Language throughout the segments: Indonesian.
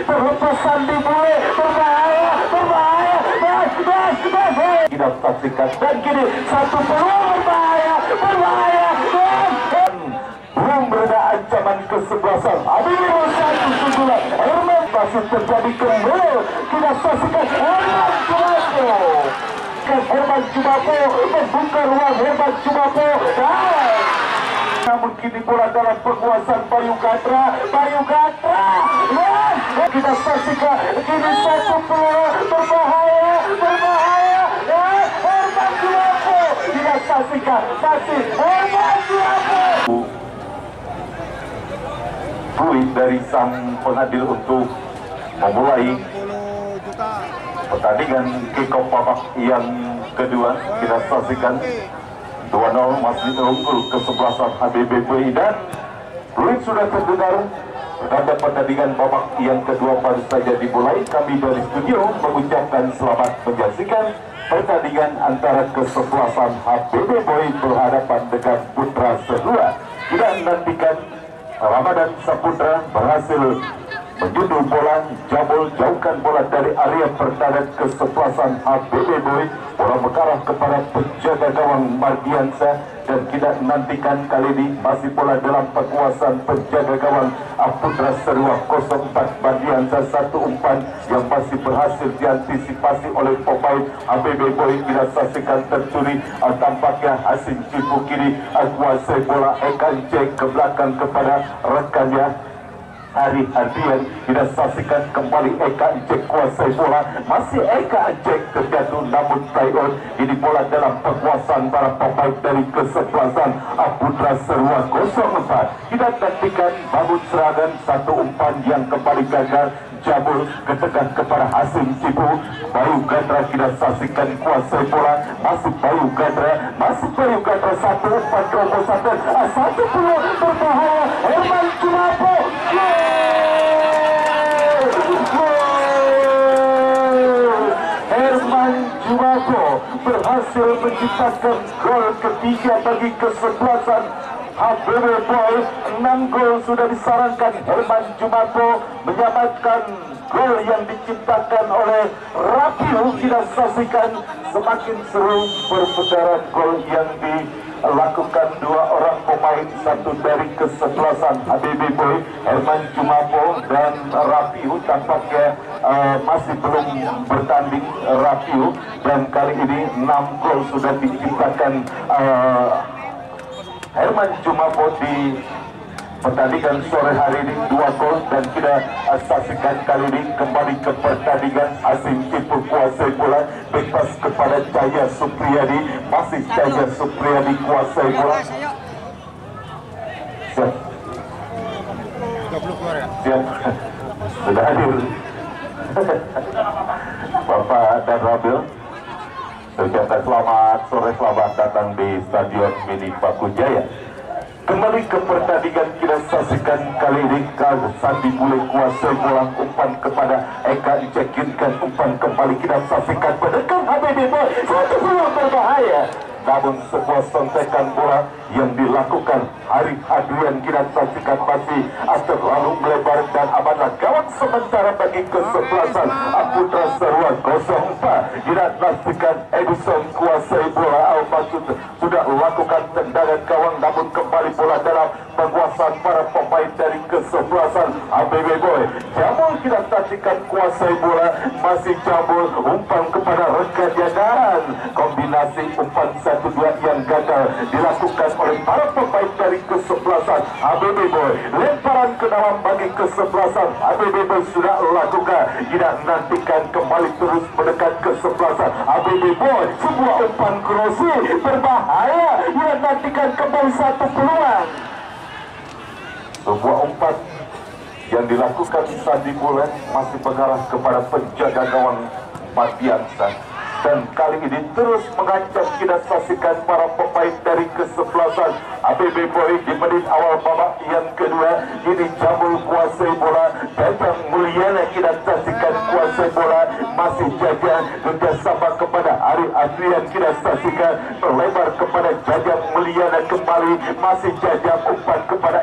terlepasan di bule, berbahaya, kita saksikan dan kini satu peluang berbahaya, dan belum berada ancaman kesebelasan. Habibie satu sundulan, Herman masih terjadi kembali. Kita saksikan Herman Jumafo membuka ruang. Namun kini bola dalam penguasaan Bayu Gatra. Kita saksikan kini satu peluang berbahaya. Herman Jumafo. Kita saksikan masih Herman Jumafo. Fluid dari sang pengadil untuk memulai pertandingan kick-off babak yang kedua. Kita saksikan 2-0 masih unggul kesebelasan HBBPI, dan fluid sudah terdengar pada pertandingan babak yang kedua baru saja dimulai. Kami dari studio mengucapkan selamat menyaksikan pertandingan antara kesebelasan HBBPI berhadapan dengan Putra Sedua. Kita nantikan Ramadan Saputra berhasil menjudul bola, jauhkan bola dari area pertahanan kesebelasan HBBPI. Bola mengarah kepada penjaga gawang Mardiansa, dan kita nantikan kali ini masih bola dalam penguasaan penjaga gawang Putra Serua 04 Mardiansa. Satu umpan yang masih berhasil diantisipasi oleh pemain HBBPI. Kita saksikan tercuri, tampaknya Hasim Cipu kiri kuasai bola, cek ke belakang kepada rekannya Ari Adrian. Kita saksikan kembali Cek kuasai bola, masih Cek terjatuh namun play on. Ini bola dalam penguasaan para pemain dari kesebelasan Putra Serua 04. Kita nantikan bangun serangan, satu umpan yang kembali gagal, jabul ketekan kepada Hasim Cipu. Bayu Gatra kita saksikan kuasai bola, masih Bayu Gatra, satu umpan terobosan dan satu peluang berbahaya. Herman Jumafo berhasil menciptakan gol ketiga bagi kesebelasan HBBPI. 6 gol sudah disarankan. Herman Jumafo menyamakan gol yang diciptakan oleh Rapiu. Kita saksikan semakin seru perputaran gol yang dilakukan dua orang pemain, satu dari kesebelasan HBBPI, Herman Jumafo dan Rapiu. Tampaknya masih belum bertanding Rapiu, dan kali ini 6 gol sudah diciptakan Herman Jumafo di pertandingan sore hari ini, 2 gol. Dan kita saksikan kali ini kembali ke pertandingan. Hasim Cipu kuasai bola, bebas kepada Cahya Supriyadi, masih Cahya Supriyadi kuasai bola. Siap, sudah hadir Bapak dan Rabil. Ucapkan selamat sore, selamat datang di Stadion Mini Paku Jaya. Kembali ke pertandingan, kita saksikan kali ini Sandi Bule kuasai bola, umpan kepada cekinkan, umpan kembali. Kita saksikan pendekan HBBPI, satu peluang berbahaya, namun sebuah sontekan bola yang dilakukan Ari Adrian. Kita saksikan masih terlalu melebar dan amanlah gawang sementara bagi kesebelasan Putra Serua 04. Kita saksikan Edison kuasai bola, maksud sudah lakukan tendangan gawang, namun kembali bola dalam penguasaan para pemain dari kesebelasan HBBPI. Jambul kita saksikan kuasai bola, masih jambul, umpan kepada rekannya, dan kombinasi umpan 1-2 yang gagal dilakukan oleh para pemain dari kesebelasan HBBPI. Lemparan ke dalam bagi kesebelasan HBBPI sudah lakukan. Kita nantikan kembali terus mendekat kesebelasan HBBPI. Sebuah umpan krosi berbahaya. Kita nantikan kembali satu peluang. Sebuah umpan yang dilakukan Sandi Bule masih mengarah kepada penjaga gawang Mardiansa, dan kali ini terus mengancam. Kita saksikan para pemain dari kesebelasan HBBPI di menit awal babak yang kedua. Ini Jambul kuasai bola, Jajang Mulyana kita saksikan kuasai bola, masih Jajang kerjasama kepada Ari Adrian. Kita saksikan melebar kepada Jajang Mulyana, kembali masih Jajang, umpan kepada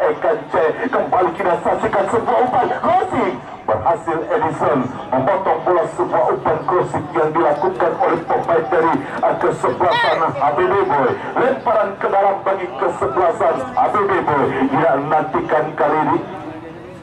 Cek, kembali kita saksikan sebuah umpan crossing berhasil Edison memotong bola sebuah umpan crossing yang dilakukan oleh pemain dari kesebelasan HBB Boy. Lemparan ke dalam bagi kesebelasan HBB Boy. Tidak nantikan kali ini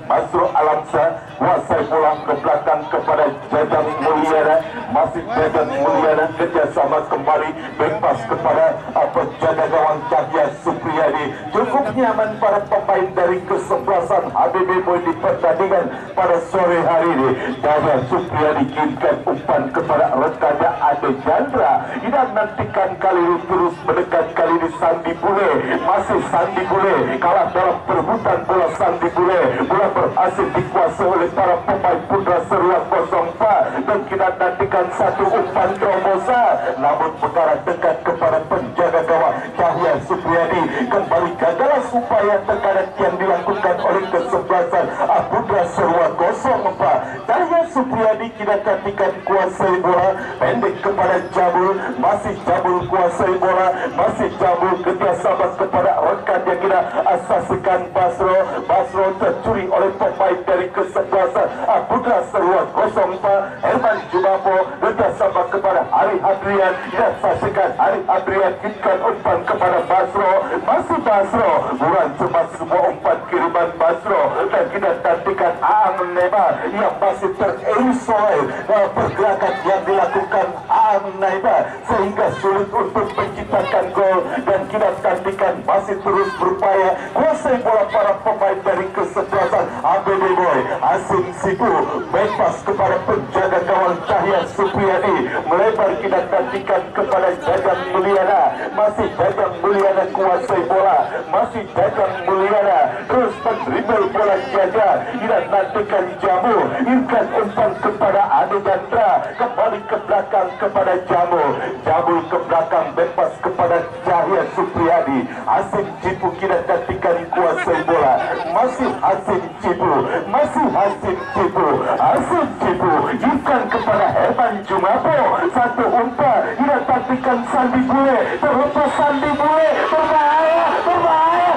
Masro Alamsa kuasai bola ke belakang kepada Jajang Mulyana. Masih Jajang Mulyana kerjasama kembali bebas kepada penjaga gawang Cahya Supriyadi. Cukup nyaman para pemain dari kesebelasan HBB Boy di pertandingan pada sore hari ini. Cahya Supriyadi kirimkan umpan kepada rekannya Ade Chandra. Tidak nantikan kali ini terus mendekat kali ini Sandi Bule. Masih Sandi Bule kalah dalam perebutan bola Sandi Bule. Bola berhasil dikuasai oleh para pemain Putra Seruan 04 dan kita nantikan satu umpan terobosan, namun mengarah dekat kepada penjaga gawang Cahya Supriyadi. Kembali gagal upaya tekanan yang dilakukan oleh kesebelasan Putra Seruan 04. Cahya Supriyadi kita nantikan kuasai bola pendek kepada Jabul. Masih Jabul kuasai bola, masih Jabul kerjasama kepada rekan yang kita asasikan Basro. Basro tercuri oleh pemain dari kesebelasan Putra Seruan 04 Herman Jumapo kerjasama kepada Ari Adrian. Dan saksikan Ari Adrian kirimkan umpan kepada Basro. Masih Basro kurang cepat sebuah umpan kiriman Basro dan kita nantikan Aang Neba yang masih terisolir pergerakan yang dilakukan Aang Neba sehingga sulit untuk menciptakan gol. Dan kita nantikan masih terus berupaya kuasai bola para pemain dari kesebelasan HBB Boy. Asim Sipu bebas kepada penjaga gawang Cahya Supriyadi. Melebar kita nantikan kepada Jajang Mulyana. Masih Jajang Mulyana kuasai bola. Masih Jajang Mulyana terus mendribble bola Jaja. Kita nantikan Jamu. Irkan umpan kepada Ade Chandra. Kembali ke belakang kepada Jamu. Jamu ke belakang bebas kepada Cahya Supriyadi. Asim Sipu kita nantikan kuasai bola. Masih Asim Sipu. Masih Asim Sipu. Asim Sipu ikan kepada Herman Jumapo. Satu umpan kita nantikan Sandi Bule. Terlepas Sandi Bule. Berbahaya. Berbahaya.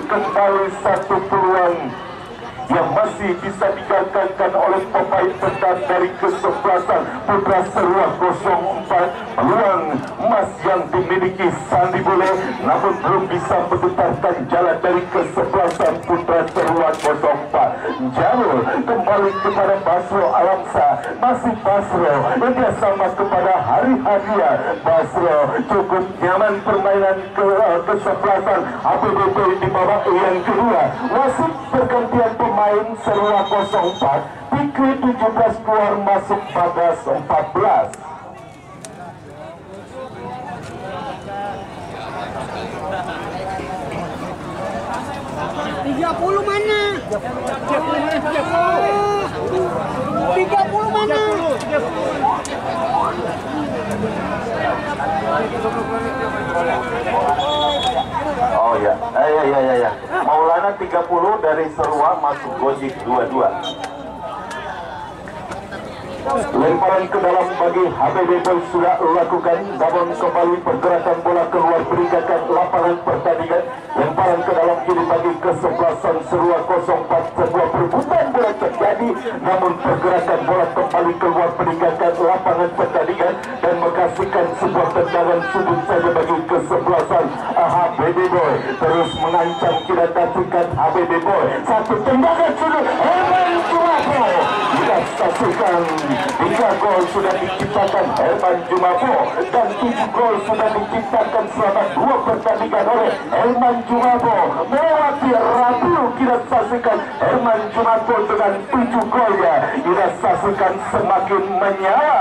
Kembali satu peluang yang masih bisa digantungkan oleh pemain tengah dari kesebelasan Putra Seruan 04. Peluang emas yang dimiliki Sandi Bule, namun belum bisa mengetarkan jalan dari kesebelasan Putra Seruan 04. Jalur kembali kepada Basro Alamsa. Masih Basro kerjasama kepada Hari Hadiah. Basro cukup nyaman permainan kesebelasan HBB di babak yang kedua. Wasit pergantian pemain Seruan 04. Fikri 17 keluar masuk Bagas 14. 30 mana? 30 mana? Oh ya. Ya. Maulana 30 dari Seruan masuk Gojek 22. Lemparan ke dalam bagi HBB Boy sudah lakukan. Namun kembali pergerakan bola keluar meninggalkan lapangan pertandingan. Lemparan ke dalam kiri bagi kesebelasan Seruan 04. Sebuah perebutan bola terjadi, namun pergerakan bola kembali keluar meninggalkan lapangan pertandingan dan menghasilkan sebuah tendangan sudut saja bagi kesebelasan HBB Boy. Terus mengancam kita nantikan HBB Boy. Satu tendangan sudut Herman Jumapo. Kita saksikan 3 gol sudah diciptakan Herman Jumapo dan 7 gol sudah diciptakan selama 2 pertandingan oleh Herman Jumapo. Melewati Rabu kita saksikan Herman Jumapo dengan 7 golnya. Kita saksikan semakin menyala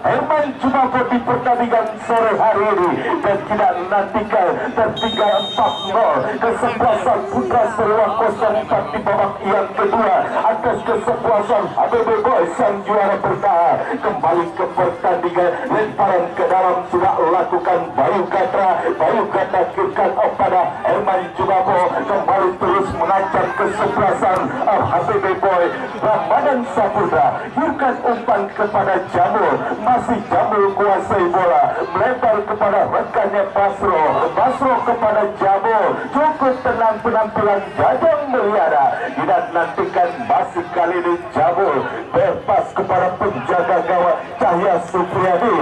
Herman Jumapo di pertandingan sore hari ini dan tidak nantikan tertinggal 4-0 kesebelasan Putra Seruan 04 di babak yang kedua atas kesebelasan HBB Boy sang juara bertahan. Kembali ke pertandingan, lemparan ke dalam sudah lakukan Bayu Gatra. Bayu Gatra kirkan pada Herman Jumapo, kembali terus mengancam kesebelasan HBB Boy Ramadan Saputra. Hirkan umpan kepada Jamul, masih Jamul kuasai bola, melebar kepada rekannya Basro. Basro kepada Jamul, cukup tenang penampilan Jajang Mulyana. Tidak nantikan masih kali ini Jamul berpas kepada penjaga gawang Cahya Supriyadi.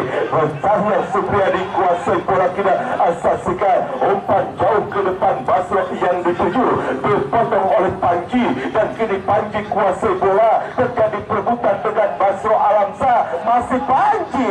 Cahya Supriyadi kuasai bola, tidak asasikan umpan jauh ke depan. Basro yang dituju dipotong oleh Panji, dan kini Panji kuasai bola. Terjadi perebutan dengan Basro Alamsa, masih Panji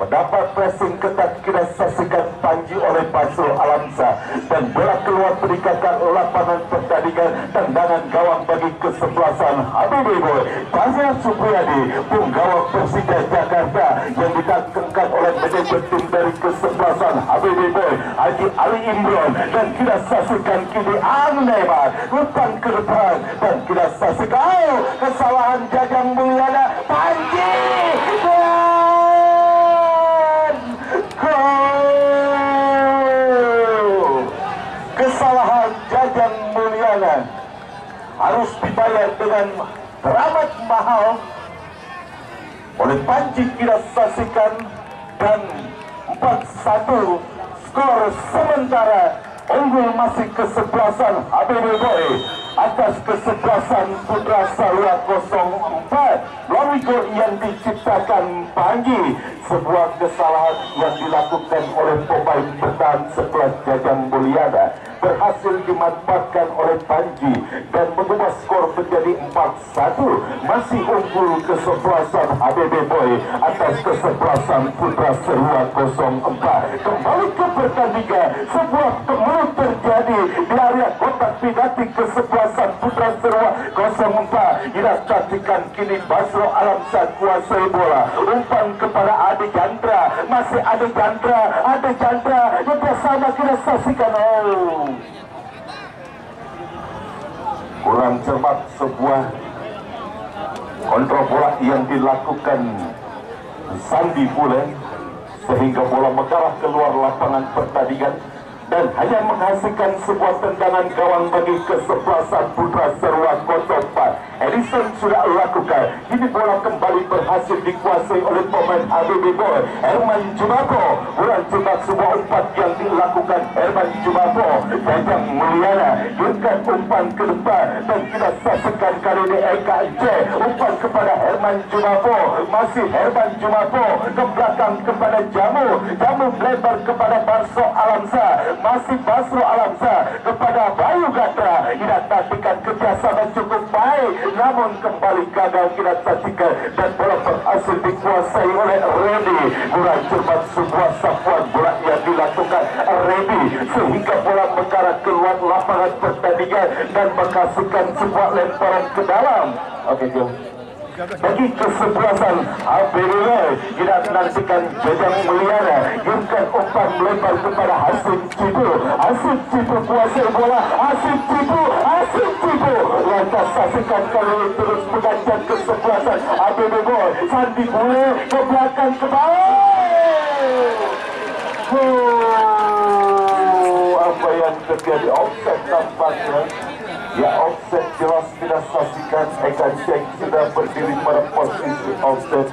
mendapat pressing ketat, kita saksikan Panji oleh Basro Alamsa, dan bola keluar meningkatkan lapangan pertandingan. Tendangan gawang bagi kesebelasan HBB Boy Cahya Supriyadi, penggawa Persija Jakarta yang ditangkapkan oleh manajer tim dari kesebelasan HBB Boy Haji Ali Imron. Dan kita saksikan kini Neymar utang ke depan, dan kita saksikan kesalahan Jajang Mulyana. Panji kesalahan Jajang Mulyana harus dibayar dengan teramat mahal oleh Panji. Kita saksikan, dan 4-1 skor sementara. Unggul masih kesebelasan HBB Boy atas kesebelasan Putra Salwa 04 melalui gol yang diciptakan Panji. Sebuah kesalahan yang dilakukan oleh pemain bertahan sebelah Jajang Mulyana berhasil dimanfaatkan oleh Panji dan mengubah skor menjadi 4-1. Masih unggul kesebelasan HBB Boy atas kesebelasan Putra Salwa 04. Kembali ke pertandingan, sebuah kemudian terjadi di area kotak penalti kesebelasan Putra Salwa 04. Dilakukan kini Basro Alamsa kuasai bola, umpan kepada Ade Chandra, masih Ade Chandra yang bersama. Kita saksikan, kurang cermat sebuah kontrol bola yang dilakukan Sandi Bulen, sehingga bola mengarah keluar lapangan pertandingan dan hanya menghasilkan sebuah tendangan gawang bagi kesebelasan Putra Salwa 04. Edison sudah lakukan, ini bola kembali berhasil dikuasai oleh pemain HBB Boy Herman Jumapo. Bola jebak sebuah umpan yang dilakukan Herman Jumapo. Jajang Mulyana berikan umpan ke depan, dan kita saksikan kali ini EKJ, umpan kepada Herman Jumapo, masih Herman Jumapo ke belakang kepada Jamu melebar kepada Basro Alamsa, masih Basro Alamsa kepada Bayu Gatra. Kita nantikan kerjasama cukup baik, namun kembali gagal. Kita saksikan, dan bola berhasil dikuasai oleh Redi. Kurang cermat sebuah sapuan bola yang dilakukan Redi, sehingga bola mengarah keluar lapangan pertandingan dan menghasilkan sebuah lemparan ke dalam. Oke, bagi kesebelasan HBB kita nantikan Jajang Mulyana berikan umpan melebar kepada Hasim Cipu kuasai bola. Hasim Cipu lantas saksikan kali ini terus mengancam kesebelasan HBB Boy. Sandi Bule ke belakang ke bawah. Apa yang terjadi? Offset tampaknya. Ya, offset jelas kita saksikan. Ekan Cek sudah berdiri pada posisi offset.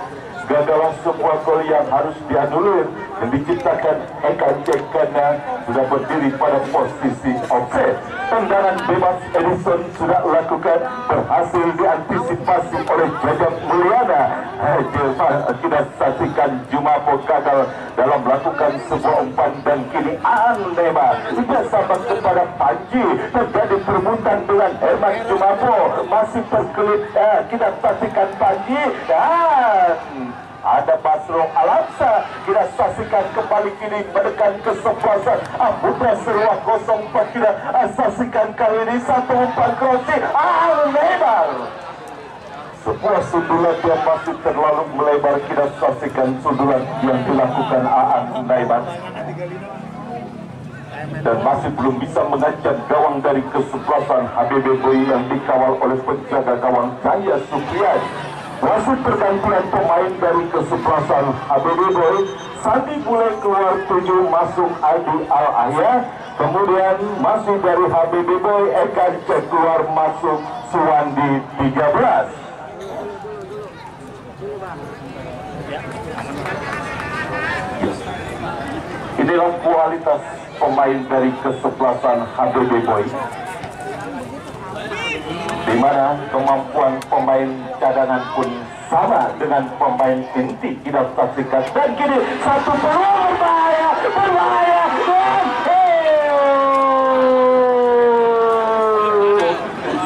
Gagalah sebuah gol yang harus dianulir yang diciptakan Ekan Cek karena sudah berdiri pada posisi offset. Tendangan bebas Edison sudah lakukan, berhasil diantisipasi oleh Jajang Mulyana. Kita saksikan Jumapo gagal dalam melakukan sebuah umpan, dan kini Neymar tidak sabar kepada Panji. Terjadi perebutan dengan Herman Jumapo, masih berkelit. Kita saksikan Panji, dan ada Basro Alamsa. Kita saksikan kembali kini menekan kesebelasan Putra Salwa 04. Kita saksikan kali ini satu umpan crossing Neymar. Sebuah sundulan yang masih terlalu melebar. Kita saksikan sundulan yang dilakukan Neymar, dan masih belum bisa mengancam gawang dari kesebelasan HBB Boy yang dikawal oleh penjaga gawang Cahya Supriyadi. Wasit pergantian pemain dari kesebelasan HBB Boy Sandi Bule keluar 7, masuk Aldi Al-Ahya. Kemudian masih dari HBB Boy Ekan cek keluar masuk Suwandi 13. Inilah kualitas pemain dari kesebelasan HBB Boy, di mana kemampuan pemain cadangan pun sama dengan pemain inti kita saksikan. Dan kini satu peluang berbahaya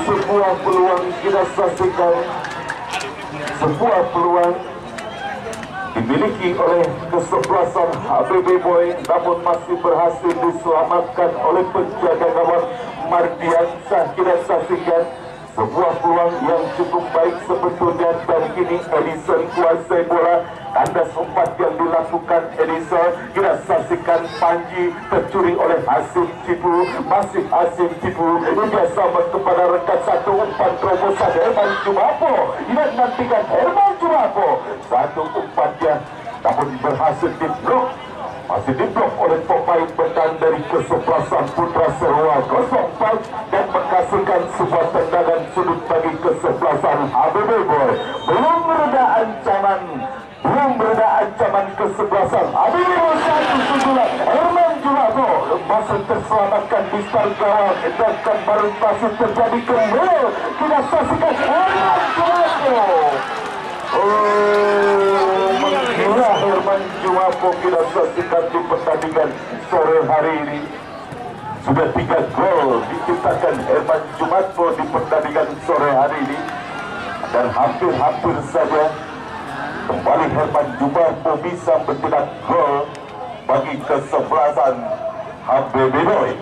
sebuah peluang kita saksikan, sebuah peluang dimiliki oleh kesebelasan HBB Boy, namun masih berhasil diselamatkan oleh penjaga gawang Mardiansyah. Kita saksikan sebuah peluang yang cukup baik sebetulnya, dan kini Edison kuasai bola. Kandas umpan yang dilakukan Edison, kita saksikan Panji tercuri oleh Hasim Cipu. Masih Hasim Cipu, dia sama kepada rekan satu umpan terobosan Herman Jumapo. Kita nantikan Herman Jumapo, satu umpannya namun berhasil diblok. Masih diblok oleh pemain bertahan dari kesebelasan Putra Serua 04 dan menghasilkan sebuah tendangan sudut bagi kesebelasan HBB Boy. Belum mereda ancaman kesebelasan HBB Boy. Satu sundulan Herman Jumapo masih terselamatkan di start gawang, dan baru masih terjadi kembali. Kita saksikan Herman Jumapo. Menggila Herman Jumapo kita saksikan di pertandingan sore hari ini. Sudah 3 gol diciptakan Herman Jumapo di pertandingan sore hari ini, dan hampir saja kembali Herman Jumapo bisa mencetak gol bagi kesebelasan HBB Boy.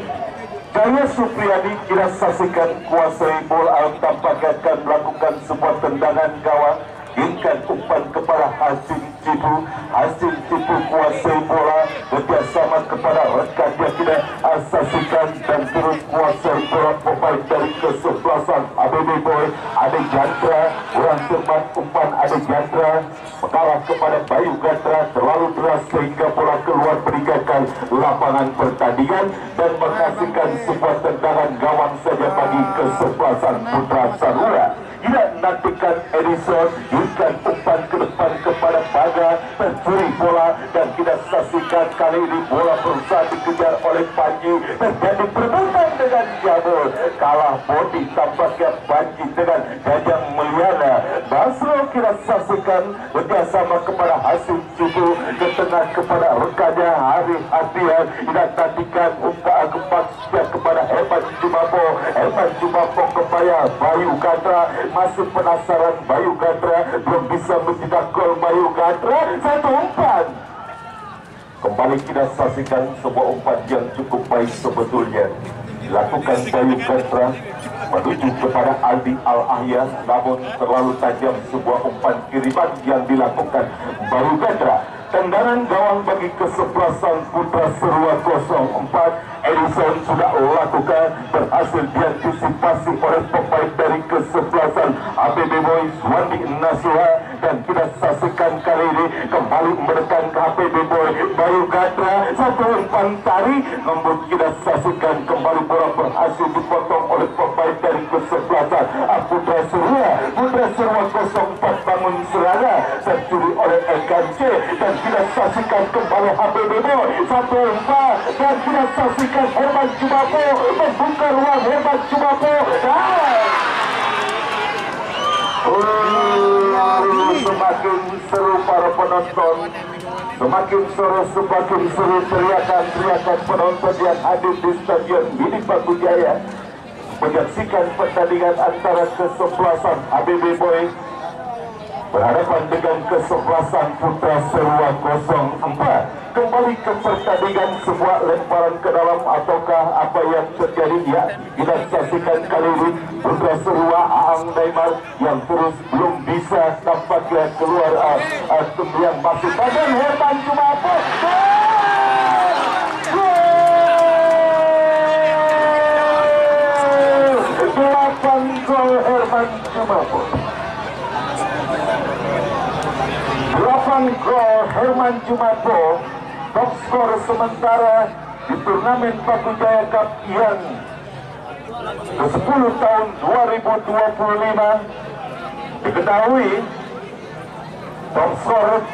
Jaya Supriyadi kita saksikan kuasai bola, tampaknya akan melakukan sebuah tendangan gawang. Inkan umpan kepada Hasim Cipu. Hasim Cipu kuasai bola bekerjasama kepada rekan dia, kita saksikan, dan terus kuasai bola pemain dari kesebelasan HBB Boy. Ada Jandra, orang teman umpan ada Jandra mengarah kepada Bayu Gatra, terlalu deras sehingga bola keluar meninggalkan lapangan pertandingan dan menghasilkan sebuah tendangan gawang saja bagi kesebelasan Putra Sarura. Tidak nantikan Edison, ikan umpan ke depan kepada Baga, tercuri bola, dan kita saksikan kali ini bola berusaha dikejar oleh Panji, terjadi perebutan dengan Jabul. Kalah bodi tampaknya Panji dengan Gajah Mulyana. Basro kita saksikan bekerjasama kepada Hasim Cipu, ke tengah kepada rekannya Hari Hadian. Kita nantikan umpan kepasnya kepada Herman Jumapo. Herman Jumapo kepada Bayu Gatra. Masih penasaran Bayu Gatra, belum bisa mencetak gol Bayu Gatra. Satu umpan. Kembali kita saksikan sebuah umpan yang cukup baik sebetulnya dilakukan Bayu Gatra menuju kepada Aldi Al-Ahya, namun terlalu tajam sebuah umpan kiriman yang dilakukan Bayu Gatra. Tendangan gawang bagi kesebelasan Putra Serua 04. Edison sudah lakukan, berhasil diantisipasi oleh pemain dari kesebelasan HBB Boy Suwandi Nasuha, dan kita saksikan kali ini kembali menekan ke HBB Boy Bayu Gatra. Satu umpan tari, namun kita saksikan kembali bola berhasil dipotong oleh pemain dari kesebelasan Putra Serua. Putra Serua 04 bangun serangan, tercuri oleh LKC, dan kita saksikan kembali HBB Boy. Satu umpan, dan kita saksikan Herman Jumapo membuka ruang. Herman Jumapo semakin seru para penonton, semakin seru teriakan penonton yang hadir di Stadion Mini Bakujaya menyaksikan pertandingan antara kesebelasan HBB Boy berhadapan dengan kesebelasan Putra Serua 04. Kembali ke pertandingan, sebuah lemparan ke dalam ataukah apa yang terjadi? Ya, kita saksikan kali ini Putra Serua Aang Neymar yang terus belum bisa tampaknya keluar yang masuk pada Herman Jumapo. 8 gol Herman Jumapo. 8 gol Herman Jumapo, top skor sementara di turnamen Paku Jaya Cup yang ke-10 tahun 2025. Diketahui top skor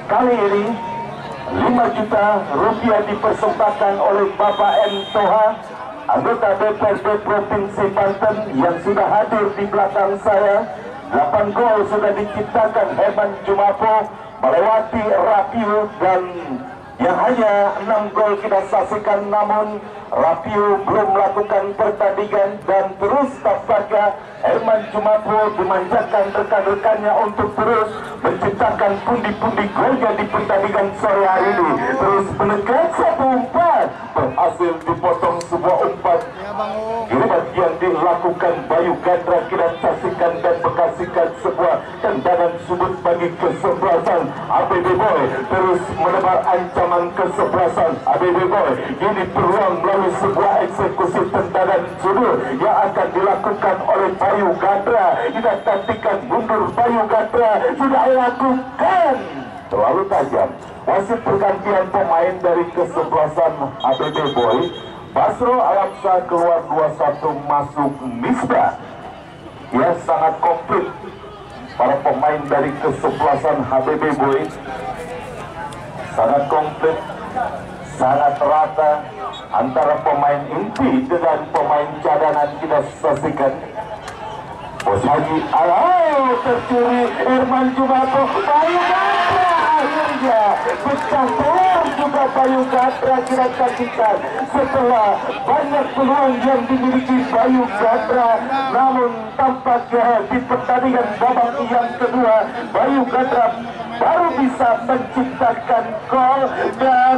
kali ini 5 juta rupiah dipersembahkan oleh Bapak M. Toha, anggota DPRD Provinsi Banten yang sudah hadir di belakang saya. 8 gol sudah diciptakan Herman Jumapo melewati Rapiu, dan yang hanya 6 gol kita saksikan, namun Rapiu belum melakukan pertandingan, dan terus tampaknya Herman Jumapo dimanjakan rekan-rekannya untuk terus menciptakan pundi-pundi golnya di pertandingan sore hari ini. Terus menekan satu umpan, berhasil dipotong sebuah umpan. Ini bagian dilakukan Bayu Gandra, kita saksikan dan bekasikan sebuah tendangan sudut bagi kesebelasan ABB Boy. Terus menebar ancaman kesebelasan ABB Boy. Ini peluang melalui sebuah eksekusi tendangan sudut yang akan dilakukan oleh Bayu Gandra. Kita nantikan mundur Bayu Gandra, sudah lakukan terlalu tajam. Wasit pergantian pemain dari kesebelasan ABB Boy. Basro Alamsa keluar 21, masuk Misbah. Ya, sangat komplit para pemain dari kesebelasan HBB Boy. Sangat komplit, sangat rata antara pemain inti dengan pemain cadangan. Kita saksikan Bos Haji, tercuri Herman Jumapo, Bayu Gandra akhirnya pecah telur juga Bayu Gandra. Kita saksikan setelah banyak peluang yang dimiliki Bayu Gandra, namun tampaknya di pertandingan babak yang kedua Bayu Gandra baru bisa menciptakan gol, dan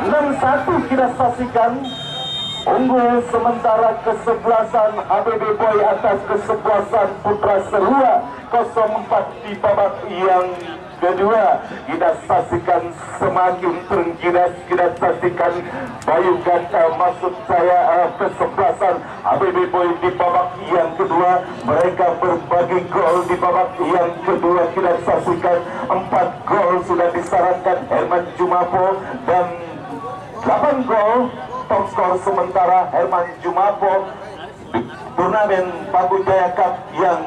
6-1 kita saksikan. Unggul sementara kesebelasan HBB Boy atas kesebelasan Putra Serua 04 di babak yang kedua. Kita saksikan semakin terengginas. Kita saksikan Bayu Gandra, maksud saya kesebelasan HBB Boy di babak yang kedua. Mereka berbagi gol di babak yang kedua. Kita saksikan 4 gol sudah disarankan Herman Jumapo, dan 8 gol top skor sementara Herman Jumapo di turnamen Paku Jaya Cup yang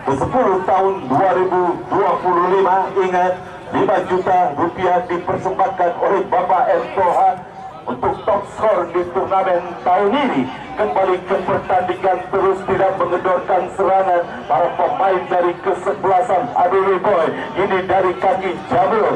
ke-10 tahun 2025. Ingat, 5 juta rupiah dipersembahkan oleh Bapak M. Toha untuk top skor di turnamen tahun ini. Kembali ke pertandingan, terus tidak mengedorkan serangan para pemain dari kesebelasan ABB Boy. Ini dari kaki Jamul,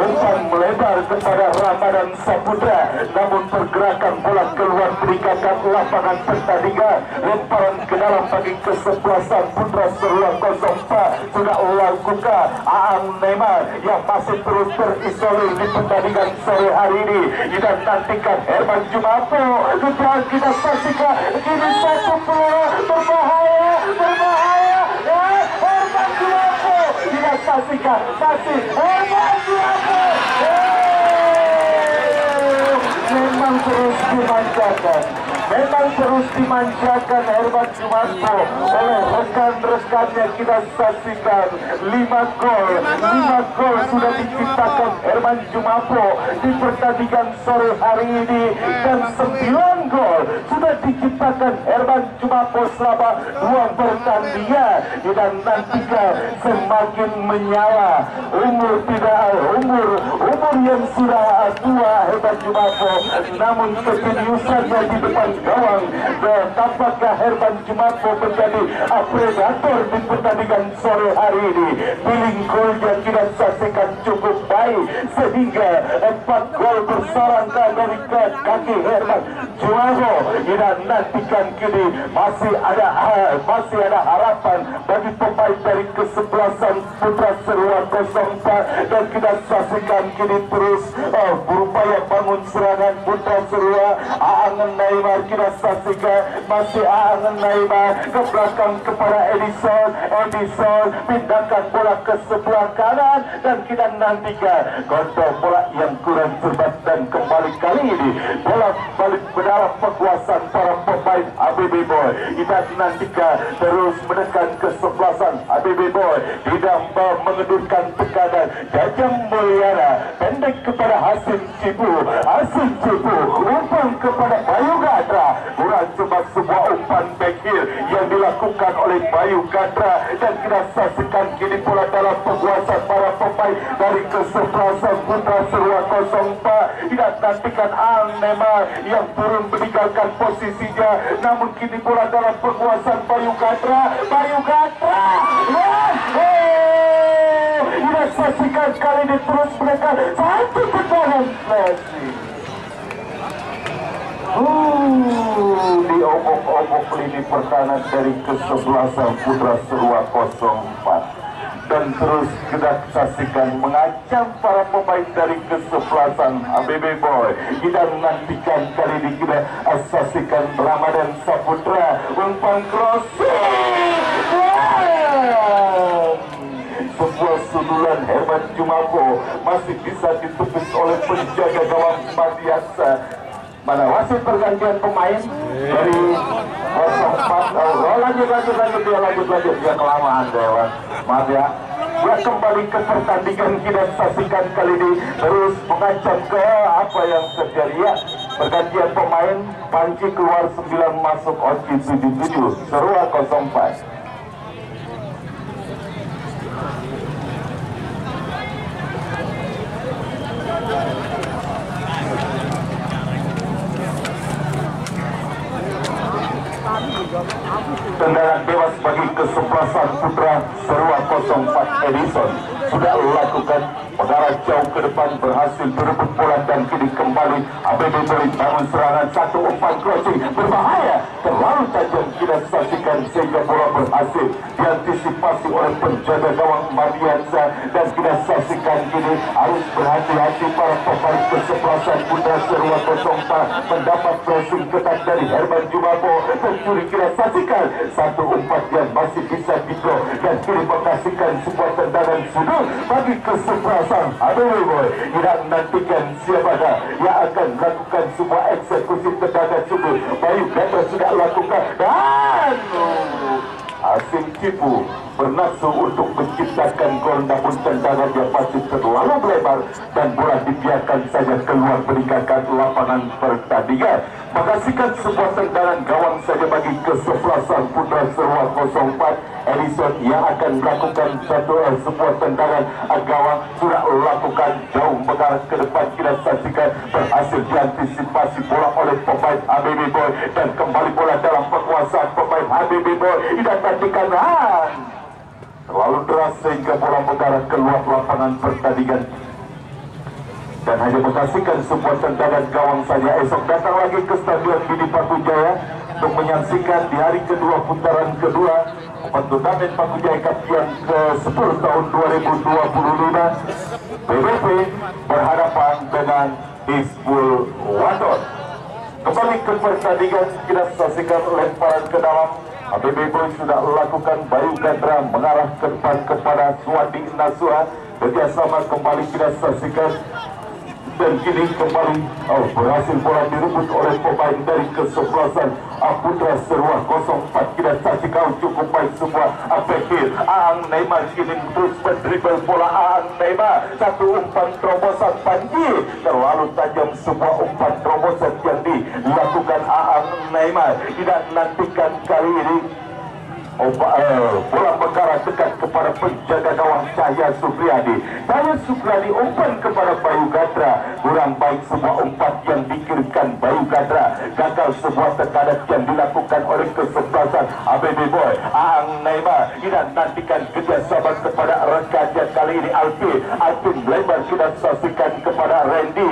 umpan melebar kepada Ramadan Saputra, namun pergerakan bola keluar meninggalkan lapangan pertandingan. Lemparan ke dalam bagi kesebelasan Putra Serua 04 sudah lakukan Aang Neymar yang masih terus terisolir di pertandingan sore hari ini. Kita nantikan Herman Jumapo, kita saksikan kini satu peluang berbahaya, Herman Jumapo. Kita saksikan masih Herman Jumapo, memang terus dimanjakan Herman Jumapo oleh rekan-rekannya. Kita saksikan 5 gol sudah diciptakan Herman Jumapo di pertandingan sore hari ini, dan 9 gol sudah diciptakan Herman Jumapo selama 2 pertandingan. Dan nantikan semakin menyala umur yang sudah tua Herman Jumapo, namun keseriusannya di depan gawang, dan tampaknya Herman Jumapo menjadi predator di pertandingan sore hari ini. Feeling golnya kita saksikan cukup baik, sehingga 4 gol bersarangkan dari kaki Herman Jumapo. Kita nantikan kini masih ada harapan bagi pemain dari kesebelasan Putra Serua 04, dan kita saksikan kini terus berupaya bangun serangan Putra Serua. Aangan Naimar kita saksikan masih Aangan Naimar ke belakang kepada Edison. Edison pindahkan bola ke sebelah kanan dan kita nantikan kontrol bola yang kurang cermat dan kembali kali ini bola balik ke dalam kekuasaan para pemain ABB Boy. Kita nantikan terus menekan kesebelasan ABB Boy, tidak mengendurkan tekanan. Jajang Mulyana pendek kepada Hasim Cipu. Hasim Cipu umpan kepada Bayu Gatra, kurang cepat sebuah umpan bekir yang dilakukan oleh Bayu Gatra dan kita saksikan kini bola dalam penguasaan para pemain dari kesebelasan Putra Serua 04. Kita nantikan Anema yang turun meninggalkan posisinya, namun kini bola dalam penguasaan Bayu Gatra. Bayu Gatra kita saksikan kali ini terus menekan satu tendangan flashing. Diobok-obok lini pertahanan dari kesebelasan Putra Serua 04 dan terus kita saksikan mengancam para pemain dari kesebelasan ABB Boy. Kita menantikan kali ini kita saksikan Ramadan Saputra umpan crossing. Sebuah sundulan Herman Jumapo masih bisa ditepis oleh penjaga gawang Madiasa. Mana wasit pergantian pemain dari 04. Lanjut dia kelamaan dewan. Maaf ya. Dia kembali ke pertandingan kita saksikan kali ini terus mengancam ke apa yang terjadi ya. Pergantian pemain, Panji keluar 9 masuk Oci 77 Serua 04. Tendangan bebas bagi kesebelasan Putra Serua 04 Edison sudah lakukan mengarah jauh ke depan, berhasil berebut bola dan kini kembali ABB beri bangun serangan. Satu umpan crossing berbahaya, terlalu tajam kita saksikan sehingga bola berhasil diantisipasi oleh penjaga gawang Marianza dan kita saksikan kini harus berhati-hati para pemain kesebelasan Putra Serua 04 mendapat pressing ketat dari Herman Jumapo. Pencuri kita saksikan satu umpan yang masih bisa digo dan kini menghasilkan sebuah tendangan sudut bagi kesebelasan ABB Boy. Tidak nantikan siapakah yang akan melakukan sebuah eksekusi tendangan sudut. Bayu Gatra sudah lakukan dan Hasim Cipu bernafsu untuk menciptakan gol, namun tendangan yang pasti terlalu melebar dan bola dibiarkan saja keluar meninggalkan lapangan pertandingan. Menghasilkan sebuah tendangan gawang saja bagi kesebelasan Putra Serua 04 Edison yang akan melakukan sebuah tendangan gawang sudah lakukan jauh mengarah ke depan. Kita saksikan berhasil diantisipasi bola oleh pemain ABB Boy dan kembali bola dalam penguasaan pemain ABB Boy. Tidak nantikan terlalu deras sehingga bola mengarah keluar lapangan pertandingan dan hanya menghasilkan sebuah tendangan gawang saja. Esok datang lagi ke Stadion Bidi Pakujaya untuk menyaksikan di hari kedua putaran kedua turnamen Pakujaya Cup yang ke-10 tahun 2025. PBP berhadapan dengan Hizbul Wadon. Kembali ke pertandingan, kita saksikan lemparan ke dalam. ABB Boy sudah lakukan. Bayu Gatra mengarah ke depan kepada Suwandi Nasua. Kerjasama kembali kita saksikan dan kini kembali berhasil bola direbut oleh pemain dari kesebelasan Putra Serua 04. Kita saksikan cukup baik sebuah bekir. Aang Neymar kini terus mendribble bola. Aang Neymar satu umpan terobosan Panji, terlalu tajam sebuah umpan terobosan yang dilakukan Aang Neymar. Tidak nantikan kali ini bola mengarah dekat kepada penjaga gawang Cahya Supriyadi. Cahya Supriyadi umpan kepada Bayu Gatra, kurang baik sebuah umpan yang dikirimkan Bayu Gatra. Gagal sebuah tekanan yang dilakukan oleh kesebelasan ABB Boy. Aang Neymar tidak nantikan kerjasama kepada rekannya kali ini Alpin melebar kita saksikan kepada Randy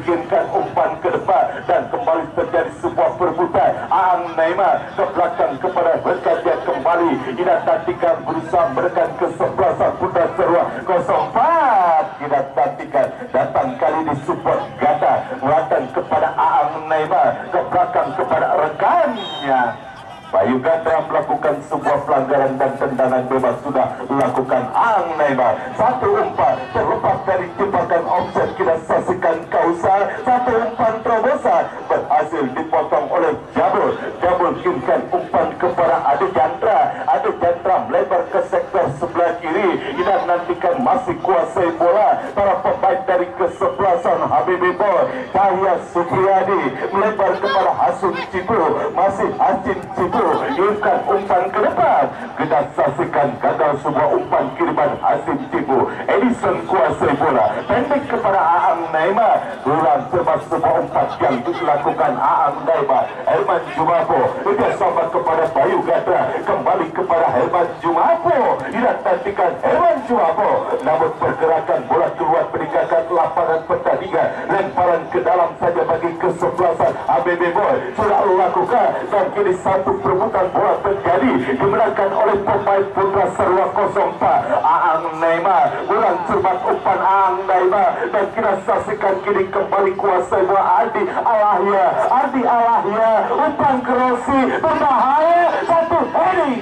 kirimkan umpan ke depan dan kembali terjadi sebuah perebutan. Aang Neymar ke belakang kepada rekannya kembali. Tidak nantikan berusaha menekan kesebelasan Putra Serua 04. kita nantikan. Datang kali di support Gata, datang kepada Aang Naima, ke belakang kepada rekannya. Bayu Gatra melakukan sebuah pelanggaran dan tendangan bebas sudah lakukan Aang Naima. Satu umpan terlepas dari jebakan offset, kita saksikan Kausa. Satu umpan terobosan berhasil dipotong oleh Jabul. Jabul kirimkan umpan kepada Ade Chandra. Ade Chandra melebar ke sektor sebelah kiri. Kita nantikan masih kuasai bola para pemain dari kesebelasan Habibie Boy. Cahya Supriyadi melebar kepada Hasim Cipu. Masih Hasim Cipu kirimkan umpan ke depan. Kita saksikan gagal sebuah umpan kiriman Hasim Cipu. Edison kuasai bola pendek kepada Aang Naima. Kurang termas sebuah umpan yang dilakukan Aang Naima. Herman Jumapo dia sama kepada Bayu Gatra. Kembali kepada Herman Jumapo. Tidak nantikan Herman Jumapo. Namun pergerakan bola keluar meninggalkan lapangan pertandingan. Lemparan ke dalam saja bagi kesebelasan Habibie Boy. Sudah lakukan dan kini satu perebutan bola terjadi dimenangkan oleh pemain Putra Serua 04. Aang Naima kurang cermat umpan Aang Naima dan kita saksikan kini kembali kuasai bola Ardi Alahya. Ardi Alahya umpan krosi berbahaya, satu heading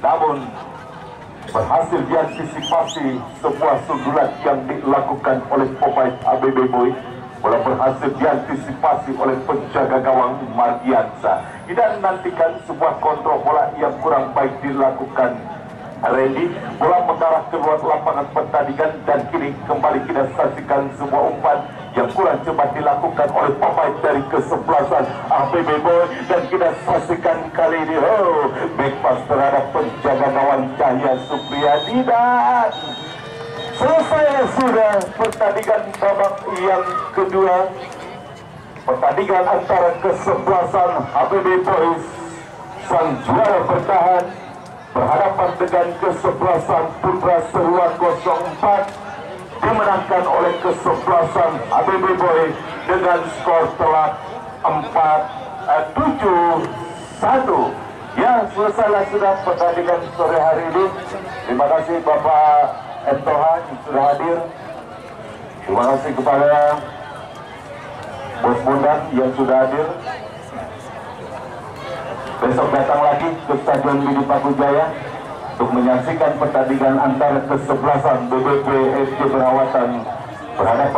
namun berhasil diantisipasi sebuah sundulan yang dilakukan oleh pemain Habibie Boy. Bola berhasil diantisipasi oleh penjaga gawang Mardiansa. Kita nantikan sebuah kontrol bola yang kurang baik dilakukan Randy. Bola mengarah keluar lapangan pertandingan dan kini kembali kita saksikan sebuah umpan yang kurang cepat dilakukan oleh pemain dari kesebelasan Habibie Boy dan kita saksikan kali ini back pass terhadap penjaga gawang Cahya Supriyadi dan selesai sudah pertandingan babak yang kedua. Pertandingan antara kesebelasan Habibie Boys sang juara bertahan berhadapan dengan kesebelasan Putra Serua 04 dimenangkan oleh kesebelasan Habibie Boy dengan skor telak 7-1. Ya, selesailah sudah pertandingan sore hari ini. Terima kasih Bapak Entohan yang sudah hadir. Terima kasih kepada Bos Bondan yang sudah hadir. Besok datang lagi ke Stadion Bidi Pakujaya untuk menyaksikan pertandingan antara kesebelasan BBP FC Perawatan berhadapan